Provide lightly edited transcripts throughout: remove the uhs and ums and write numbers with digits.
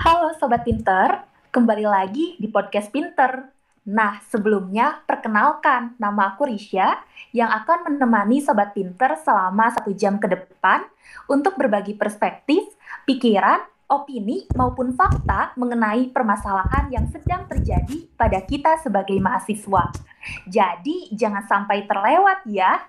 Halo Sobat Pinter, kembali lagi di podcast Pinter. Nah, sebelumnya perkenalkan, nama aku Risha yang akan menemani Sobat Pinter selama 1 jam ke depan untuk berbagi perspektif, pikiran, opini, maupun fakta mengenai permasalahan yang sedang terjadi pada kita sebagai mahasiswa. Jadi, jangan sampai terlewat ya.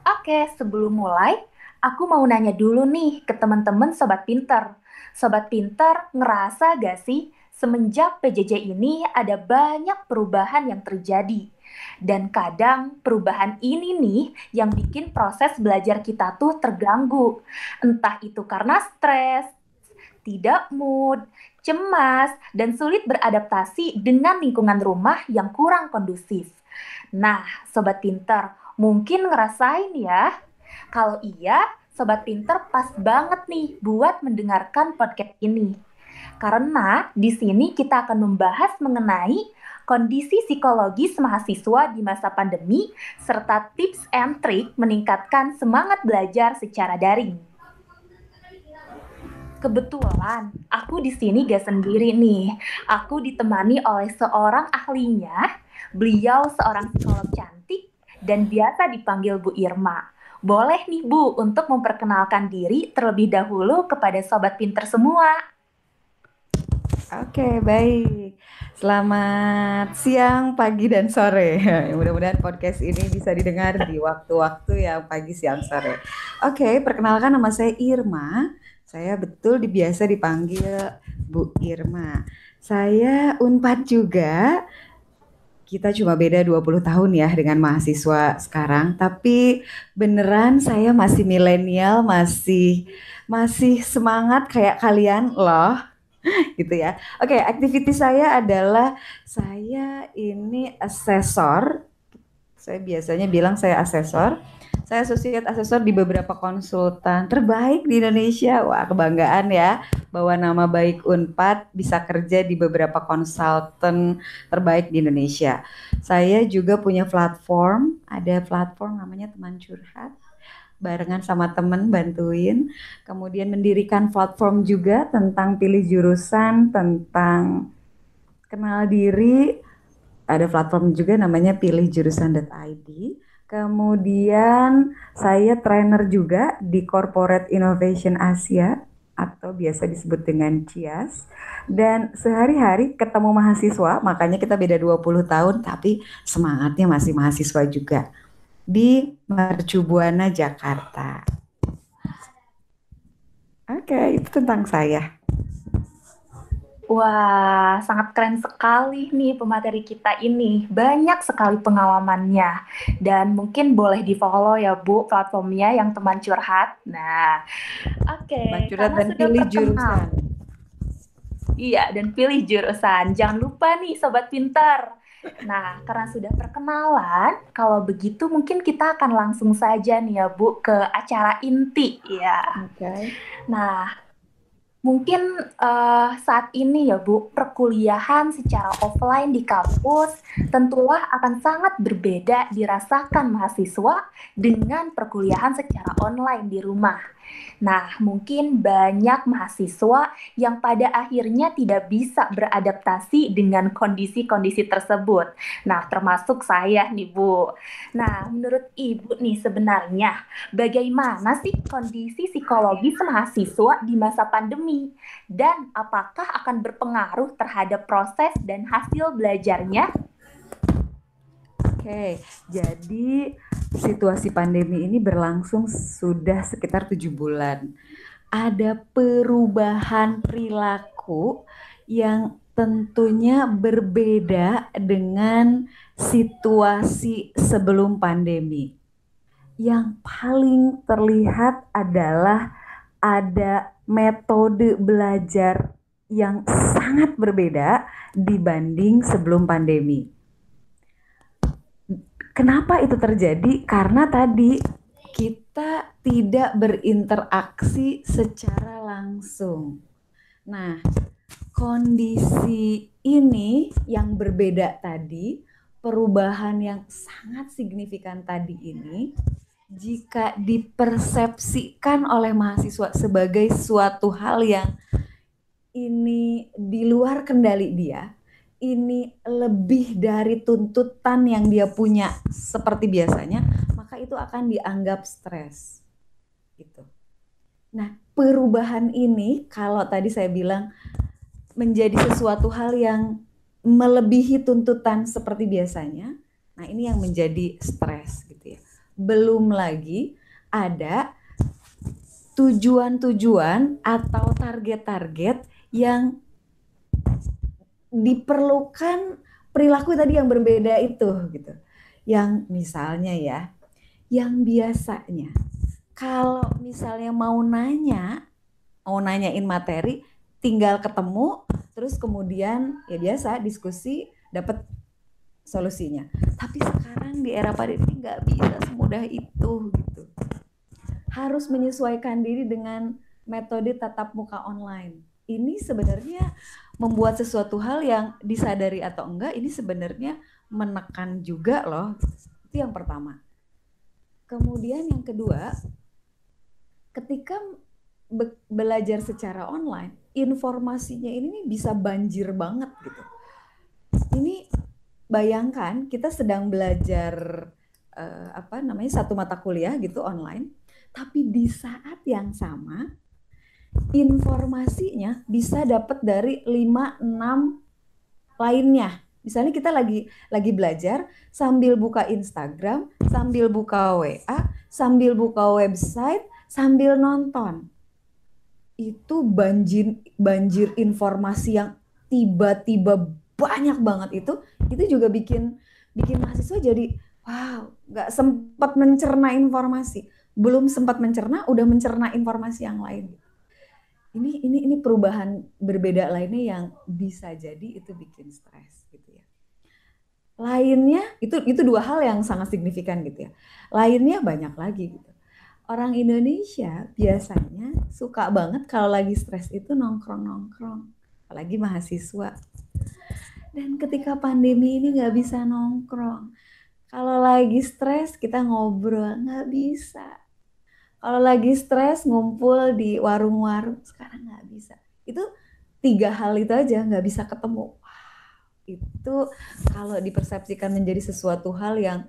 Oke, sebelum mulai, aku mau nanya dulu nih ke teman-teman Sobat Pinter. Sobat Pinter ngerasa gak sih semenjak PJJ ini ada banyak perubahan yang terjadi? Dan kadang perubahan ini nih yang bikin proses belajar kita tuh terganggu. Entah itu karena stres, tidak mood, cemas, dan sulit beradaptasi dengan lingkungan rumah yang kurang kondusif. Nah, Sobat Pinter, mungkin ngerasain ya? Kalau iya, Sobat Pinter pas banget nih buat mendengarkan podcast ini. Karena di sini kita akan membahas mengenai kondisi psikologis mahasiswa di masa pandemi serta tips and trik meningkatkan semangat belajar secara daring. Kebetulan aku di sini gak sendiri nih. Aku ditemani oleh seorang ahlinya. Beliau seorang psikolog cantik dan biasa dipanggil Bu Irma. Boleh nih Bu untuk memperkenalkan diri terlebih dahulu kepada sobat pinter semua. Oke, baik. Selamat siang, pagi, dan sore. Mudah-mudahan podcast ini bisa didengar di waktu-waktu yang pagi, siang, sore. Oke, perkenalkan nama saya Irma. Saya betul biasa dipanggil Bu Irma. Saya Unpad juga. Kita cuma beda 20 tahun ya dengan mahasiswa sekarang, tapi beneran saya masih milenial, masih semangat kayak kalian loh gitu ya. Oke, aktivitas saya adalah saya ini asesor. Saya biasanya bilang saya asesor. Saya associate asesor di beberapa konsultan terbaik di Indonesia. Wah, kebanggaan ya bahwa nama baik Unpad bisa kerja di beberapa konsultan terbaik di Indonesia. Saya juga punya platform, ada platform namanya Teman Curhat barengan sama temen bantuin, kemudian mendirikan platform juga tentang pilih jurusan, tentang kenal diri, ada platform juga namanya pilihjurusan.id. Kemudian saya trainer juga di Corporate Innovation Asia atau biasa disebut dengan CIAS. Dan sehari-hari ketemu mahasiswa, makanya kita beda 20 tahun tapi semangatnya masih mahasiswa juga di Mercu Buana, Jakarta. Oke, itu tentang saya. Wah, sangat keren sekali nih pemateri kita ini. Banyak sekali pengalamannya. Dan mungkin boleh di-follow ya Bu platformnya yang teman curhat. Nah, oke, Mancurat karena dan sudah pilih terkenal. jurusan. Iya, dan pilih jurusan. Jangan lupa nih Sobat Pintar. Nah, karena sudah perkenalan, kalau begitu mungkin kita akan langsung saja nih ya Bu ke acara inti ya. Oke. Nah, mungkin saat ini ya Bu, perkuliahan secara offline di kampus tentulah akan sangat berbeda dirasakan mahasiswa dengan perkuliahan secara online di rumah. Nah, mungkin banyak mahasiswa yang pada akhirnya tidak bisa beradaptasi dengan kondisi-kondisi tersebut. Nah, termasuk saya nih Bu. Nah, menurut Ibu nih sebenarnya bagaimana sih kondisi psikologis mahasiswa di masa pandemi? Dan apakah akan berpengaruh terhadap proses dan hasil belajarnya? Oke, jadi situasi pandemi ini berlangsung sudah sekitar 7 bulan. Ada perubahan perilaku yang tentunya berbeda dengan situasi sebelum pandemi. Yang paling terlihat adalah ada metode belajar yang sangat berbeda dibanding sebelum pandemi. Kenapa itu terjadi? Karena tadi kita tidak berinteraksi secara langsung. Nah, kondisi ini yang berbeda tadi, perubahan yang sangat signifikan tadi ini, jika dipersepsikan oleh mahasiswa sebagai suatu hal yang ini di luar kendali dia, ini lebih dari tuntutan yang dia punya seperti biasanya, maka itu akan dianggap stres gitu. Nah, perubahan ini kalau tadi saya bilang menjadi sesuatu hal yang melebihi tuntutan seperti biasanya, nah ini yang menjadi stres gitu ya. Belum lagi ada tujuan-tujuan atau target-target yang diperlukan perilaku tadi yang berbeda itu gitu. Yang misalnya ya, yang biasanya kalau misalnya mau nanyain materi, tinggal ketemu, terus kemudian ya biasa diskusi dapat solusinya. Tapi sekarang di era pandemi nggak bisa semudah itu gitu. Harus menyesuaikan diri dengan metode tatap muka online. Ini sebenarnya membuat sesuatu hal yang disadari atau enggak, ini sebenarnya menekan juga loh. Itu yang pertama. Kemudian yang kedua, ketika belajar secara online, informasinya ini bisa banjir banget gitu. Ini bayangkan kita sedang belajar satu mata kuliah gitu online, tapi di saat yang sama informasinya bisa dapat dari 5-6 lainnya. Misalnya kita lagi belajar sambil buka Instagram, sambil buka WA, sambil buka website, sambil nonton. Itu banjir informasi yang tiba-tiba banyak banget itu juga bikin mahasiswa jadi wow, nggak sempat mencerna informasi. Belum sempat mencerna, udah mencerna informasi yang lain. Ini perubahan berbeda lainnya yang bisa jadi itu bikin stres gitu ya. Lainnya itu dua hal yang sangat signifikan gitu ya. Lainnya banyak lagi gitu. Orang Indonesia biasanya suka banget kalau lagi stres itu nongkrong-nongkrong, apalagi mahasiswa. Dan ketika pandemi ini nggak bisa nongkrong. Kalau lagi stres kita ngobrol, nggak bisa. Kalau lagi stres ngumpul di warung-warung, sekarang nggak bisa. Itu 3 hal itu aja nggak bisa ketemu. Itu kalau dipersepsikan menjadi sesuatu hal yang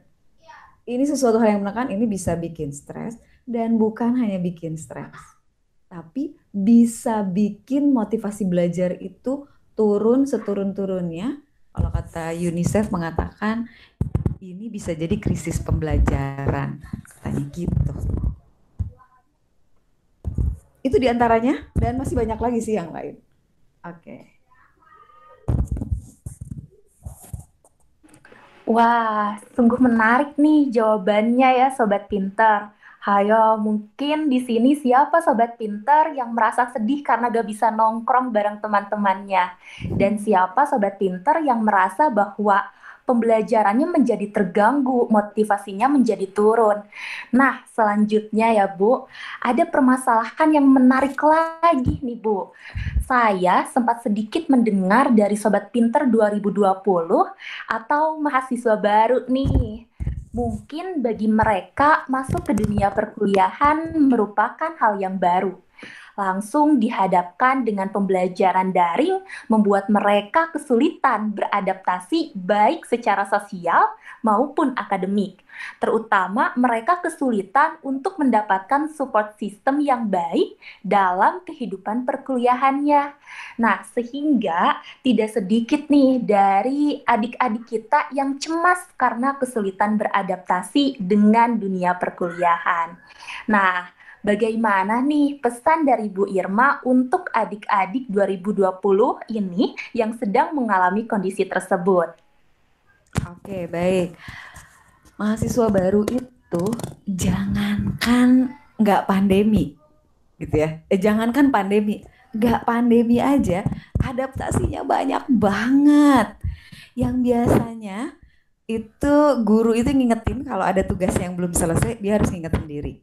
menekan, ini bisa bikin stres. Dan bukan hanya bikin stres, tapi bisa bikin motivasi belajar itu turun seturun-turunnya. Kalau kata UNICEF mengatakan ini bisa jadi krisis pembelajaran, katanya gitu. Itu diantaranya, dan masih banyak lagi sih yang lain. Oke. Wah, sungguh menarik nih jawabannya ya Sobat Pinter. Hayo, mungkin di sini siapa Sobat Pinter yang merasa sedih karena gak bisa nongkrong bareng teman-temannya? Dan siapa Sobat Pinter yang merasa bahwa pembelajarannya menjadi terganggu, motivasinya menjadi turun? Nah, selanjutnya ya Bu, ada permasalahan yang menarik lagi nih Bu. Saya sempat sedikit mendengar dari Sobat Pinter 2020 atau mahasiswa baru nih. Mungkin bagi mereka masuk ke dunia perkuliahan merupakan hal yang baru. Langsung dihadapkan dengan pembelajaran daring membuat mereka kesulitan beradaptasi baik secara sosial maupun akademik. Terutama mereka kesulitan untuk mendapatkan support system yang baik dalam kehidupan perkuliahannya. Nah, sehingga tidak sedikit nih dari adik-adik kita yang cemas karena kesulitan beradaptasi dengan dunia perkuliahan. Nah, bagaimana nih pesan dari Bu Irma untuk adik-adik 2020 ini yang sedang mengalami kondisi tersebut? Oke, baik. Mahasiswa baru itu jangankan nggak pandemi, gitu ya. Jangankan pandemi, nggak pandemi aja, adaptasinya banyak banget. Yang biasanya itu guru itu ngingetin kalau ada tugas yang belum selesai, dia harus ngingetin diri.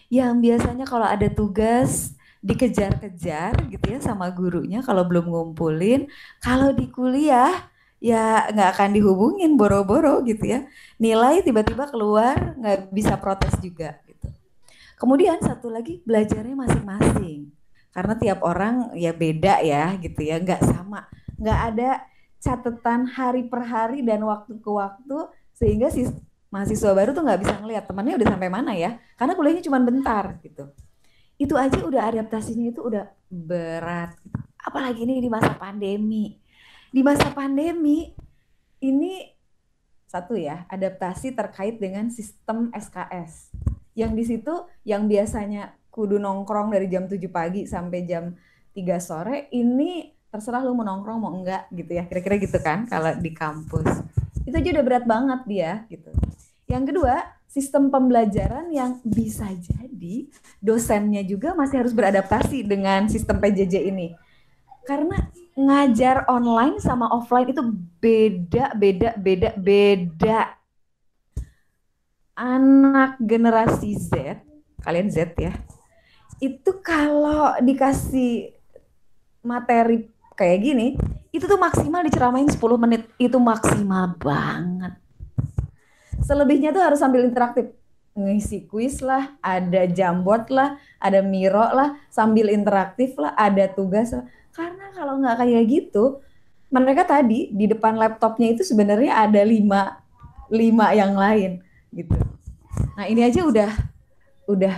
Yang biasanya kalau ada tugas dikejar-kejar gitu ya sama gurunya kalau belum ngumpulin, kalau di kuliah ya nggak akan dihubungin boro-boro gitu ya. Nilai tiba-tiba keluar nggak bisa protes juga gitu. Kemudian satu lagi belajarnya masing-masing. Karena tiap orang ya beda ya gitu ya, nggak sama. Nggak ada catatan hari per hari dan waktu ke waktu, sehingga si mahasiswa baru tuh nggak bisa ngelihat temannya udah sampai mana ya, karena kuliahnya cuma bentar gitu. Itu aja udah adaptasinya itu udah berat. Apalagi ini di masa pandemi. Di masa pandemi ini satu ya, adaptasi terkait dengan sistem SKS. Yang di situ yang biasanya kudu nongkrong dari jam 7 pagi sampai jam 3 sore, ini terserah lu mau nongkrong mau enggak gitu ya. Kira-kira gitu kan kalau di kampus. Itu aja udah berat banget dia gitu. Yang kedua, sistem pembelajaran yang bisa jadi dosennya juga masih harus beradaptasi dengan sistem PJJ ini. Karena ngajar online sama offline itu beda. Anak generasi Z, kalian Z ya, itu kalau dikasih materi kayak gini, itu tuh maksimal diceramain 10 menit, itu maksimal banget. Selebihnya tuh harus sambil interaktif, ngisi kuis lah, ada Jamboard lah, ada Miro lah, sambil interaktif lah, ada tugas lah. Karena kalau nggak kayak gitu, mereka tadi di depan laptopnya itu sebenarnya ada lima yang lain gitu. Nah ini aja udah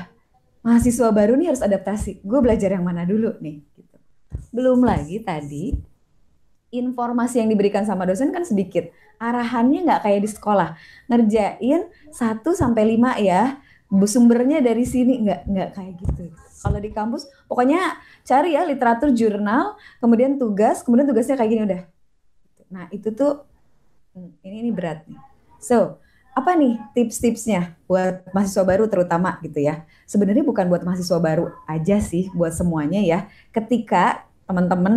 mahasiswa baru nih harus adaptasi. Gue belajar yang mana dulu nih? Gitu. Belum lagi tadi informasi yang diberikan sama dosen kan sedikit. Arahannya nggak kayak di sekolah. Ngerjain 1-5 ya. Sumbernya dari sini nggak kayak gitu. Kalau di kampus pokoknya cari ya literatur jurnal, kemudian kemudian tugasnya kayak gini udah. Nah itu tuh ini berat nih. So apa nih tips-tipsnya buat mahasiswa baru terutama gitu ya? Sebenarnya bukan buat mahasiswa baru aja sih, buat semuanya ya. Ketika teman-teman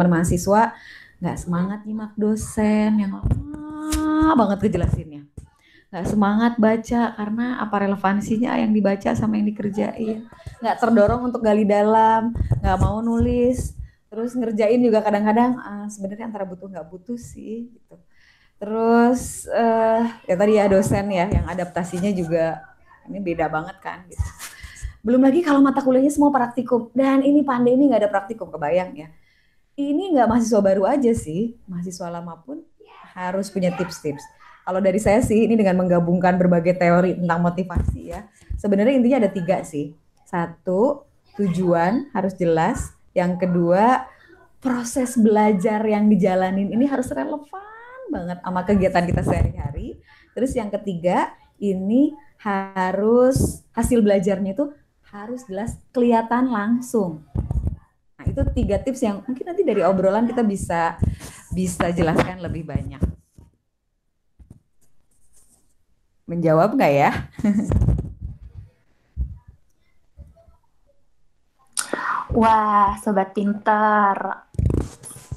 mahasiswa nggak semangat nyimak dosen yang lama banget kejelasinnya, nggak semangat baca karena apa relevansinya yang dibaca sama yang dikerjain, nggak terdorong untuk gali dalam, nggak mau nulis, terus ngerjain juga kadang-kadang sebenarnya antara butuh nggak butuh sih gitu. Terus ya tadi ya dosen ya yang adaptasinya juga ini beda banget kan gitu. Belum lagi kalau mata kuliahnya semua praktikum, dan ini pandemi nggak ada praktikum, kebayang ya. Ini nggak mahasiswa baru aja sih, mahasiswa lama pun harus punya tips-tips. Kalau dari saya sih ini dengan menggabungkan berbagai teori tentang motivasi ya. Sebenarnya intinya ada 3 sih. 1, tujuan harus jelas. Yang kedua, proses belajar yang dijalanin ini harus relevan banget sama kegiatan kita sehari-hari. Terus yang ketiga, ini harus hasil belajarnya itu harus jelas, kelihatan langsung. Nah, itu 3 tips yang mungkin nanti dari obrolan kita bisa jelaskan lebih banyak. Menjawab nggak ya? Wah, Sobat Pinter.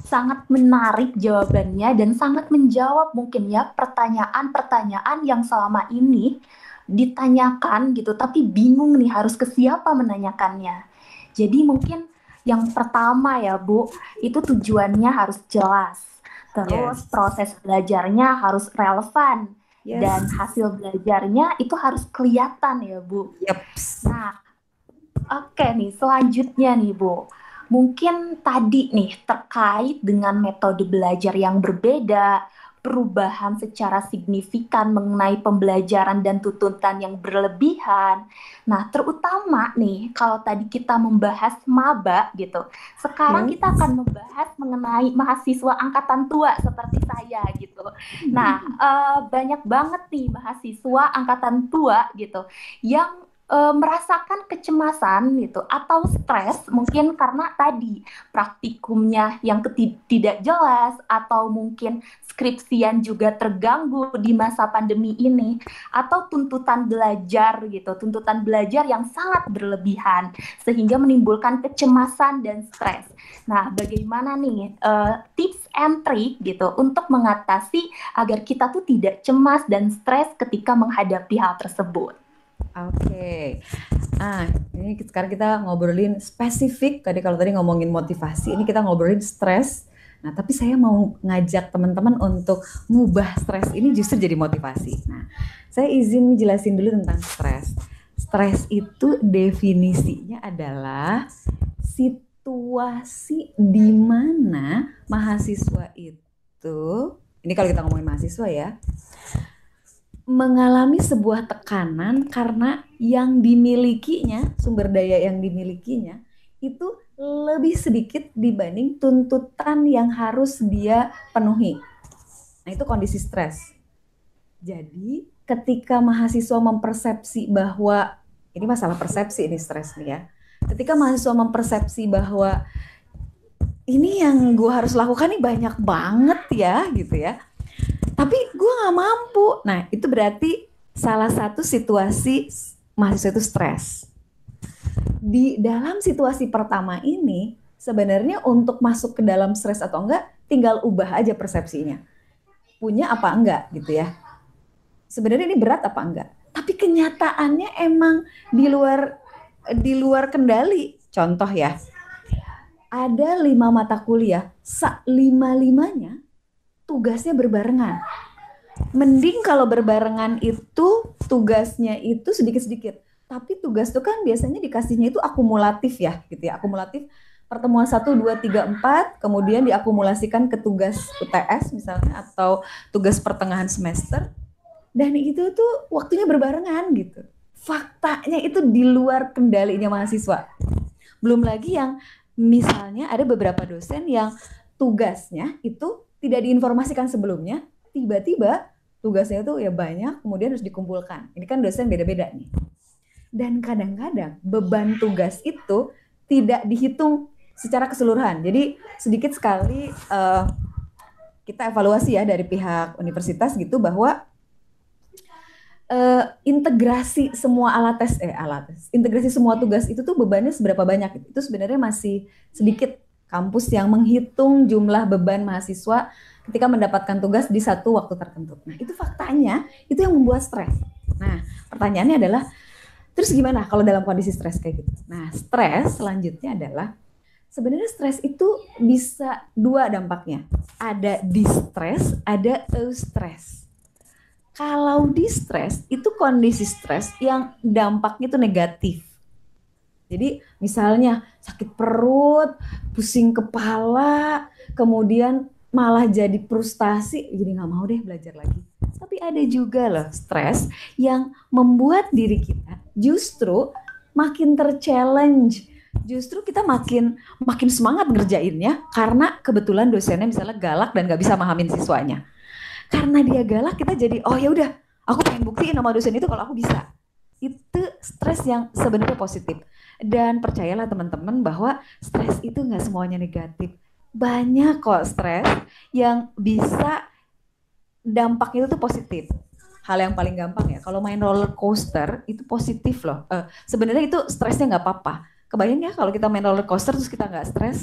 Sangat menarik jawabannya dan sangat menjawab mungkin ya pertanyaan-pertanyaan yang selama ini ditanyakan gitu, tapi bingung nih harus ke siapa menanyakannya. Jadi mungkin yang pertama ya Bu, itu tujuannya harus jelas. Terus proses belajarnya harus relevan. Dan hasil belajarnya itu harus kelihatan ya Bu. Nah, oke nih, selanjutnya nih Bu. Mungkin tadi nih terkait dengan metode belajar yang berbeda, perubahan secara signifikan mengenai pembelajaran dan tuntutan yang berlebihan. Nah, terutama nih kalau tadi kita membahas maba gitu. Sekarang kita akan membahas mengenai mahasiswa angkatan tua seperti saya gitu. Nah, banyak banget nih mahasiswa angkatan tua gitu yang merasakan kecemasan gitu atau stres mungkin karena tadi praktikumnya yang tidak jelas atau mungkin skripsian juga terganggu di masa pandemi ini atau tuntutan belajar yang sangat berlebihan sehingga menimbulkan kecemasan dan stres. Nah, bagaimana nih tips and trick gitu untuk mengatasi agar kita tuh tidak cemas dan stres ketika menghadapi hal tersebut? Oke. Ini sekarang kita ngobrolin spesifik. Kalau tadi ngomongin motivasi, ini kita ngobrolin stres. Nah, tapi saya mau ngajak teman-teman untuk ngubah stres ini justru jadi motivasi. Nah, saya izin jelasin dulu tentang stres. Stres itu definisinya adalah situasi di mana mahasiswa itu, ini kalau kita ngomongin mahasiswa ya, mengalami sebuah tekanan karena yang dimilikinya, sumber daya yang dimilikinya itu lebih sedikit dibanding tuntutan yang harus dia penuhi. Nah, itu kondisi stres. Jadi, ketika mahasiswa mempersepsi bahwa, ini masalah persepsi ini stres nih ya. Ketika mahasiswa mempersepsi bahwa ini yang gue harus lakukan nih banyak banget ya gitu ya, tapi gue gak mampu. Nah, itu berarti salah satu situasi mahasiswa itu stres. Di dalam situasi pertama ini, sebenarnya untuk masuk ke dalam stres atau enggak, tinggal ubah aja persepsinya. Punya apa enggak gitu ya. Sebenarnya ini berat apa enggak. Tapi kenyataannya emang di luar kendali. Contoh ya, ada 5 mata kuliah, 5-5-nya tugasnya berbarengan. Mending kalau berbarengan itu tugasnya itu sedikit-sedikit. Tapi tugas itu kan biasanya dikasihnya itu akumulatif ya, gitu ya. Akumulatif pertemuan 1, 2, 3, 4, kemudian diakumulasikan ke tugas UTS misalnya atau tugas pertengahan semester. Dan itu tuh waktunya berbarengan gitu. Faktanya itu di luar kendalinya mahasiswa. Belum lagi yang misalnya ada beberapa dosen yang tugasnya itu tidak diinformasikan sebelumnya, tiba-tiba tugasnya itu ya banyak, kemudian harus dikumpulkan. Ini kan dosen beda-beda nih. Dan kadang-kadang beban tugas itu tidak dihitung secara keseluruhan. Jadi sedikit sekali kita evaluasi ya dari pihak universitas gitu bahwa integrasi semua integrasi semua tugas itu tuh bebannya seberapa banyak. Itu sebenarnya masih sedikit kampus yang menghitung jumlah beban mahasiswa ketika mendapatkan tugas di satu waktu tertentu. Nah, itu faktanya, itu yang membuat stres. Nah, pertanyaannya adalah, terus gimana kalau dalam kondisi stres kayak gitu? Nah, stres selanjutnya adalah, sebenarnya stres itu bisa 2 dampaknya. Ada distress, ada eustress. Kalau distress, itu kondisi stres yang dampaknya itu negatif. Jadi misalnya sakit perut, pusing kepala, kemudian malah jadi frustasi, jadi nggak mau deh belajar lagi. Tapi ada juga loh stres yang membuat diri kita justru makin ter-challenge. Justru kita makin semangat ngerjainnya karena kebetulan dosennya misalnya galak dan nggak bisa mahamin siswanya. Karena dia galak, kita jadi oh ya udah, aku pengen buktiin sama dosen itu kalau aku bisa. Itu stres yang sebenarnya positif. Dan percayalah teman-teman bahwa stres itu nggak semuanya negatif. Banyak kok stres yang bisa dampaknya itu positif. Hal yang paling gampang ya, kalau main roller coaster itu positif loh. Sebenarnya itu stresnya nggak apa-apa. Kebayang ya kalau kita main roller coaster terus kita nggak stres,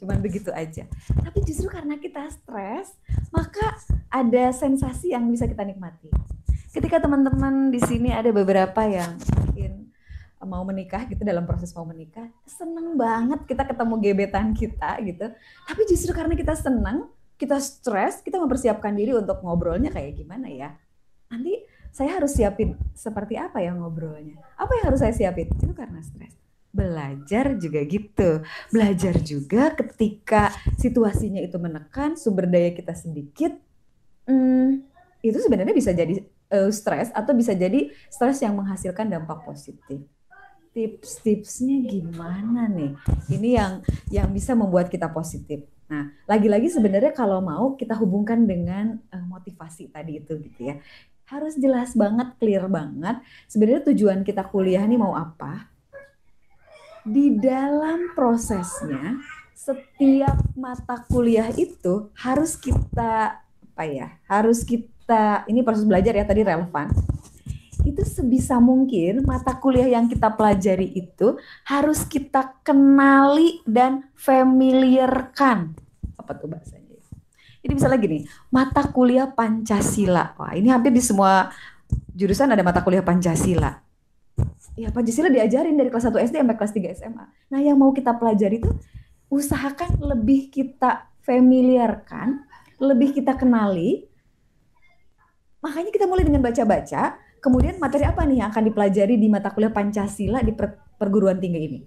cuman begitu aja. Tapi justru karena kita stres, maka ada sensasi yang bisa kita nikmati. Ketika teman-teman di sini ada beberapa yang mungkin mau menikah gitu, dalam proses mau menikah, seneng banget kita ketemu gebetan kita gitu. Tapi justru karena kita seneng, kita stres, kita mempersiapkan diri untuk ngobrolnya kayak gimana ya. Nanti saya harus siapin seperti apa ya ngobrolnya. Apa yang harus saya siapin? Itu karena stres. Belajar juga gitu. Belajar juga ketika situasinya itu menekan, sumber daya kita sedikit, itu sebenarnya bisa jadi stres atau bisa jadi stres yang menghasilkan dampak positif. Tips-tipsnya gimana nih? Ini yang bisa membuat kita positif. Nah, lagi-lagi sebenarnya kalau mau kita hubungkan dengan motivasi tadi itu gitu ya. Harus jelas banget, clear banget. Sebenarnya tujuan kita kuliah ini mau apa? Di dalam prosesnya, setiap mata kuliah itu harus kita ini proses belajar ya tadi relevan. Itu sebisa mungkin mata kuliah yang kita pelajari itu harus kita kenali dan familiarkan. Apa tuh bahasanya? Jadi misalnya gini, mata kuliah Pancasila. Wah, ini hampir di semua jurusan ada mata kuliah Pancasila. Ya, Pancasila diajarin dari kelas 1 SD sampai kelas 3 SMA. Nah, yang mau kita pelajari itu usahakan lebih kita familiarkan, lebih kita kenali. Makanya kita mulai dengan baca-baca. Kemudian materi apa nih yang akan dipelajari di mata kuliah Pancasila di perguruan tinggi ini?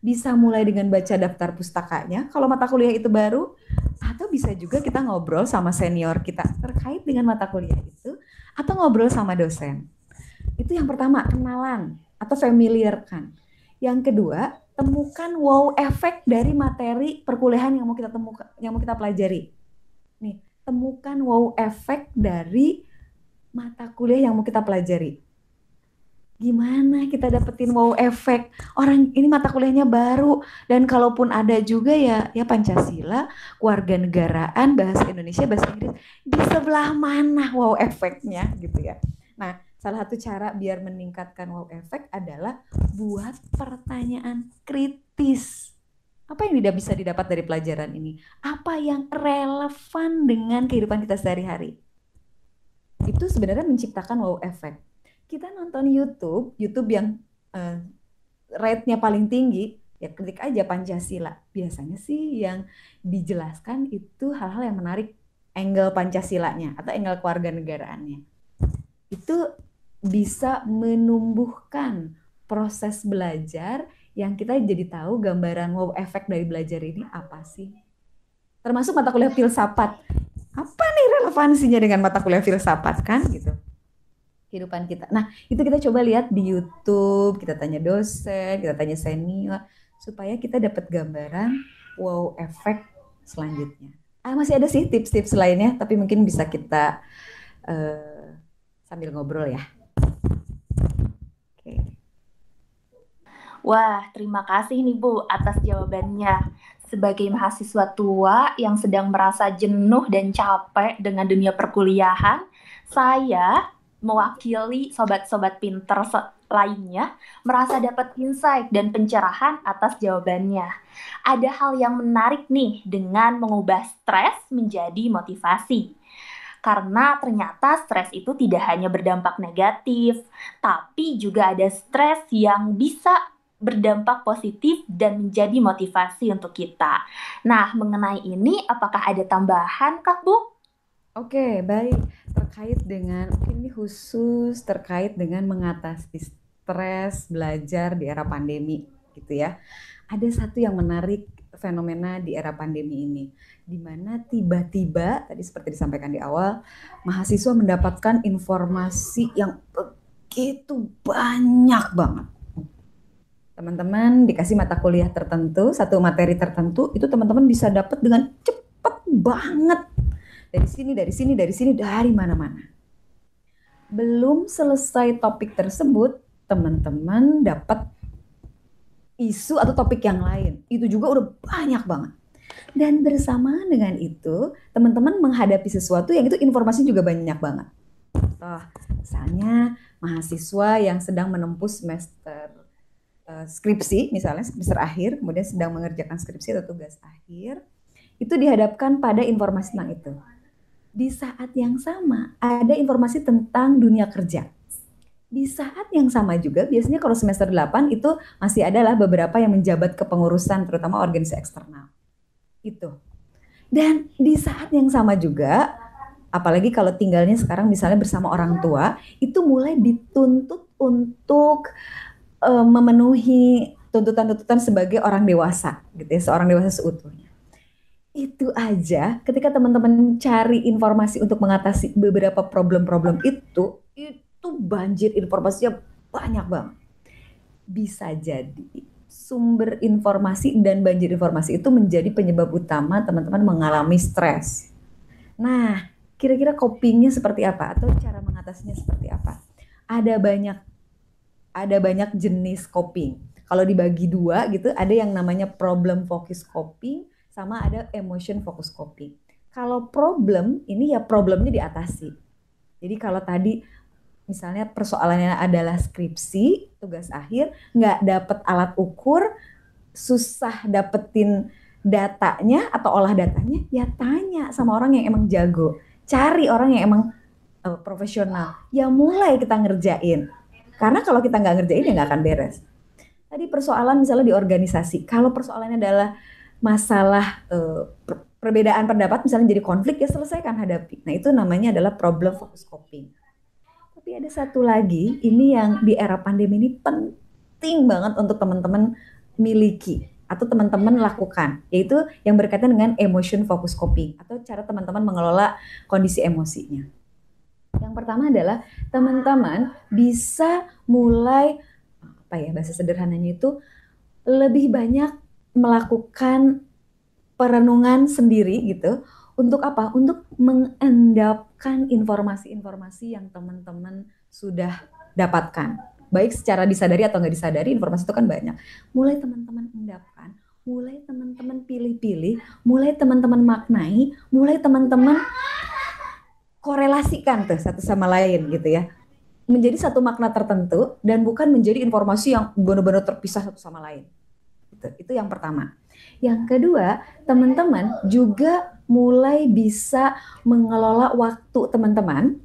Bisa mulai dengan baca daftar pustakanya kalau mata kuliah itu baru, atau bisa juga kita ngobrol sama senior kita terkait dengan mata kuliah itu, atau ngobrol sama dosen. Itu yang pertama, kenalan atau familiar kan. Yang kedua, temukan wow efek dari materi perkuliahan yang mau kita temukan, yang mau kita pelajari. Nih, temukan wow efek dari mata kuliah yang mau kita pelajari. Gimana kita dapetin wow efek? Orang ini mata kuliahnya baru, dan kalaupun ada juga ya Pancasila, kewarganegaraan, bahasa Indonesia, bahasa Inggris. Di sebelah mana wow efeknya gitu ya. Nah, salah satu cara biar meningkatkan wow efek adalah buat pertanyaan kritis. Apa yang tidak bisa didapat dari pelajaran ini? Apa yang relevan dengan kehidupan kita sehari-hari? Itu sebenarnya menciptakan wow effect. Kita nonton YouTube yang rate-nya paling tinggi, ya klik aja Pancasila. Biasanya sih yang dijelaskan itu hal-hal yang menarik, angle Pancasilanya atau angle kewarganegaraannya. Itu bisa menumbuhkan proses belajar yang kita jadi tahu gambaran wow effect dari belajar ini apa sih. Termasuk mata kuliah filsafat. Apa nih relevansinya dengan mata kuliah filsafat kan gitu. Kehidupan kita. Nah, itu kita coba lihat di YouTube, kita tanya dosen, kita tanya senior, supaya kita dapat gambaran wow efek selanjutnya. Masih ada sih tips-tips lainnya, tapi mungkin bisa kita sambil ngobrol ya. Oke. Wah, terima kasih nih Bu atas jawabannya. Sebagai mahasiswa tua yang sedang merasa jenuh dan capek dengan dunia perkuliahan, saya mewakili sobat-sobat pinter lainnya merasa dapat insight dan pencerahan atas jawabannya. Ada hal yang menarik nih dengan mengubah stres menjadi motivasi. Karena ternyata stres itu tidak hanya berdampak negatif, tapi juga ada stres yang bisa berdampak positif dan menjadi motivasi untuk kita. Nah, mengenai ini, apakah ada tambahan, Kak Bu? Oke, baik. Terkait dengan, ini khusus terkait dengan mengatasi stres belajar di era pandemi, gitu ya. Ada satu yang menarik fenomena di era pandemi ini, di mana tiba-tiba, tadi seperti disampaikan di awal, mahasiswa mendapatkan informasi yang begitu banyak banget. Teman-teman dikasih mata kuliah tertentu, satu materi tertentu, itu teman-teman bisa dapat dengan cepat banget. Dari sini, dari mana-mana. Belum selesai topik tersebut, teman-teman dapat isu atau topik yang lain. Itu juga udah banyak banget. Dan bersamaan dengan itu, teman-teman menghadapi sesuatu yang itu informasi juga banyak banget. Misalnya mahasiswa yang sedang menempuh semester skripsi, misalnya semester akhir, kemudian sedang mengerjakan skripsi atau tugas akhir, itu dihadapkan pada informasi tentang itu. Di saat yang sama, ada informasi tentang dunia kerja. Di saat yang sama juga, biasanya kalau semester 8 itu masih adalah beberapa yang menjabat kepengurusan, terutama organisasi eksternal. Itu. Dan di saat yang sama juga, apalagi kalau tinggalnya sekarang misalnya bersama orang tua, itu mulai dituntut untuk memenuhi tuntutan-tuntutan sebagai orang dewasa, gitu ya, seorang dewasa seutuhnya. Itu aja, ketika teman-teman cari informasi untuk mengatasi beberapa problem-problem itu banjir informasinya banyak banget. Bisa jadi sumber informasi dan banjir informasi itu menjadi penyebab utama teman-teman mengalami stres. Nah, kira-kira copingnya seperti apa atau cara mengatasinya seperti apa? Ada banyak jenis coping. Kalau dibagi dua gitu, ada yang namanya problem focus coping sama ada emotion focus coping. Kalau problem ini ya problemnya diatasi. Jadi kalau tadi misalnya persoalannya adalah skripsi, tugas akhir, nggak dapet alat ukur, susah dapetin datanya atau olah datanya, ya tanya sama orang yang emang jago. Cari orang yang emang profesional. Ya mulai kita ngerjain. Karena kalau kita nggak ngerjain ya nggak akan beres. Tadi persoalan misalnya di organisasi, kalau persoalannya adalah masalah perbedaan pendapat, misalnya jadi konflik, ya selesaikan hadapi. Nah itu namanya adalah problem focus coping. Tapi ada satu lagi, ini yang di era pandemi ini penting banget untuk teman-teman miliki atau teman-teman lakukan, yaitu yang berkaitan dengan emotion focus coping atau cara teman-teman mengelola kondisi emosinya. Yang pertama adalah teman-teman bisa mulai bahasa sederhananya itu lebih banyak melakukan perenungan sendiri gitu. Untuk apa? Untuk mengendapkan informasi-informasi yang teman-teman sudah dapatkan. Baik secara disadari atau nggak disadari, informasi itu kan banyak. Mulai teman-teman endapkan, mulai teman-teman pilih-pilih, mulai teman-teman maknai, mulai teman-teman korelasikan tuh satu sama lain gitu ya. Menjadi satu makna tertentu dan bukan menjadi informasi yang benar-benar terpisah satu sama lain. Itu yang pertama. Yang kedua, teman-teman juga mulai bisa mengelola waktu teman-teman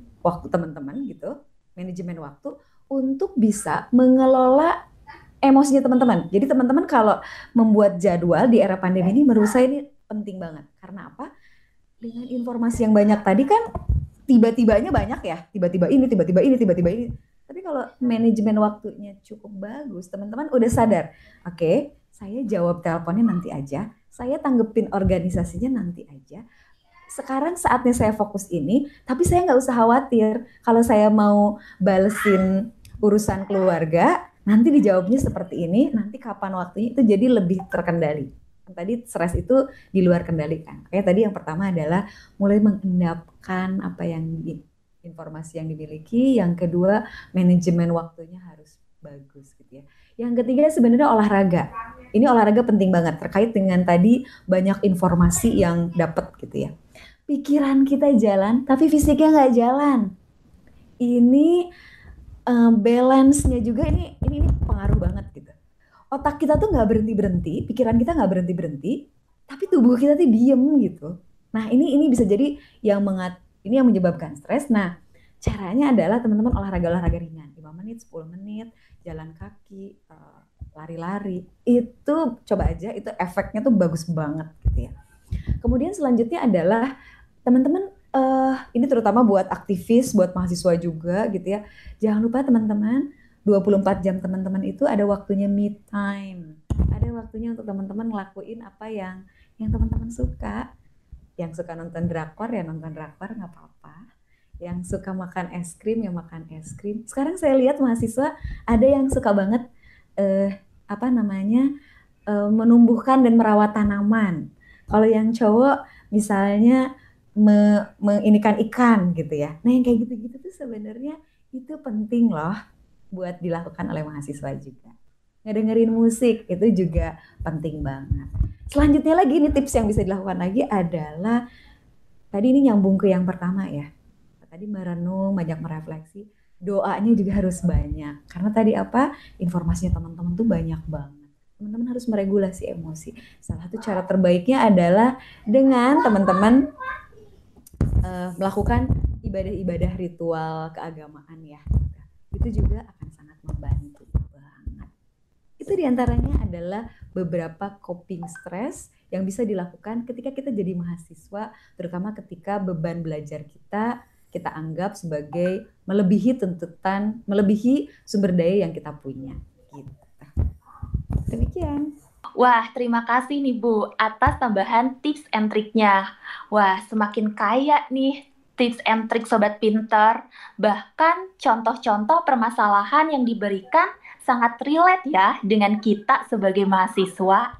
gitu, manajemen waktu untuk bisa mengelola emosinya teman-teman. Jadi teman-teman kalau membuat jadwal di era pandemi ini menurut saya ini penting banget. Karena apa? Dengan informasi yang banyak tadi kan tiba-tibanya banyak ya, tiba-tiba ini. Tapi kalau manajemen waktunya cukup bagus, teman-teman udah sadar, oke, saya jawab teleponnya nanti aja, saya tanggepin organisasinya nanti aja. Sekarang saatnya saya fokus ini, tapi saya nggak usah khawatir kalau saya mau balesin urusan keluarga, nanti dijawabnya seperti ini, nanti kapan waktunya itu jadi lebih terkendali. Tadi stres itu di luar kendali kan. Kayak tadi yang pertama adalah mulai mengendapkan apa yang informasi yang dimiliki. Yang kedua, manajemen waktunya harus bagus gitu ya. Yang ketiga sebenarnya olahraga. Ini olahraga penting banget terkait dengan tadi banyak informasi yang dapat gitu ya. Pikiran kita jalan, tapi fisiknya nggak jalan. Ini balance-nya juga ini pengaruh banget gitu. Otak kita tuh nggak berhenti-berhenti, pikiran kita nggak berhenti-berhenti, tapi tubuh kita tuh diem gitu. Nah ini bisa jadi ini yang menyebabkan stres. Nah caranya adalah teman-teman olahraga ringan, 5 menit, 10 menit, jalan kaki, lari-lari. Itu coba aja, itu efeknya tuh bagus banget gitu ya. Kemudian selanjutnya adalah teman-teman, ini terutama buat aktivis, buat mahasiswa juga gitu ya. Jangan lupa teman-teman, 24 jam teman-teman itu ada waktunya me time. Ada waktunya untuk teman-teman ngelakuin apa yang teman-teman suka. Yang suka nonton drakor ya nonton drakor, nggak apa-apa. Yang suka makan es krim ya makan es krim. Sekarang saya lihat mahasiswa ada yang suka banget menumbuhkan dan merawat tanaman. Kalau yang cowok misalnya menginikan ikan gitu ya. Nah yang kayak gitu-gitu tuh sebenarnya itu penting loh buat dilakukan oleh mahasiswa juga. Ngedengerin musik itu juga penting banget. Selanjutnya lagi ini tips yang bisa dilakukan lagi adalah tadi ini nyambung ke yang pertama ya. Tadi merenung, banyak merefleksi, doanya juga harus banyak. Karena tadi informasinya teman-teman tuh banyak banget. Teman-teman harus meregulasi emosi. Salah satu cara terbaiknya adalah dengan teman-teman melakukan ibadah-ibadah ritual keagamaan ya. Itu juga akan sangat membantu banget. Itu diantaranya adalah beberapa coping stress yang bisa dilakukan ketika kita jadi mahasiswa, terutama ketika beban belajar kita anggap sebagai melebihi tuntutan, melebihi sumber daya yang kita punya. Gitu. Demikian. Wah, terima kasih nih Bu atas tambahan tips and triknya. Wah, semakin kaya nih tips and trik Sobat Pinter. Bahkan contoh-contoh permasalahan yang diberikan sangat relate ya dengan kita sebagai mahasiswa.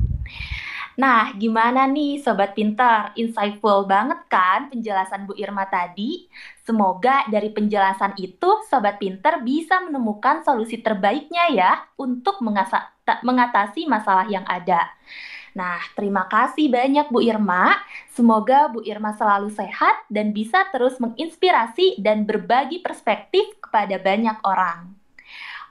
Nah, gimana nih Sobat Pinter? Insightful banget kan penjelasan Bu Irma tadi? Semoga dari penjelasan itu Sobat Pinter bisa menemukan solusi terbaiknya ya untuk mengatasi masalah yang ada. Nah, terima kasih banyak Bu Irma. Semoga Bu Irma selalu sehat dan bisa terus menginspirasi dan berbagi perspektif kepada banyak orang.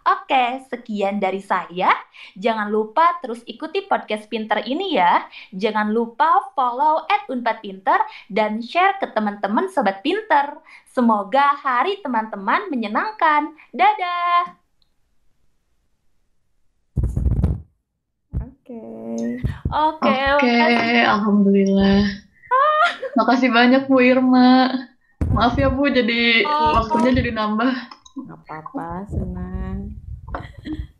Oke, sekian dari saya. Jangan lupa terus ikuti podcast Pinter ini ya. Jangan lupa follow @unpadpinter dan share ke teman-teman Sobat Pinter. Semoga hari teman-teman menyenangkan. Dadah! Oke, alhamdulillah. Makasih banyak Bu Irma. Maaf ya Bu, jadi waktunya jadi nambah. Nggak apa-apa, senang.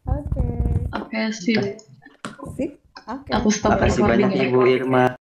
Oke, sip. Sip. Oke. Aku stop Makasih banyak recording ya. Ibu Irma.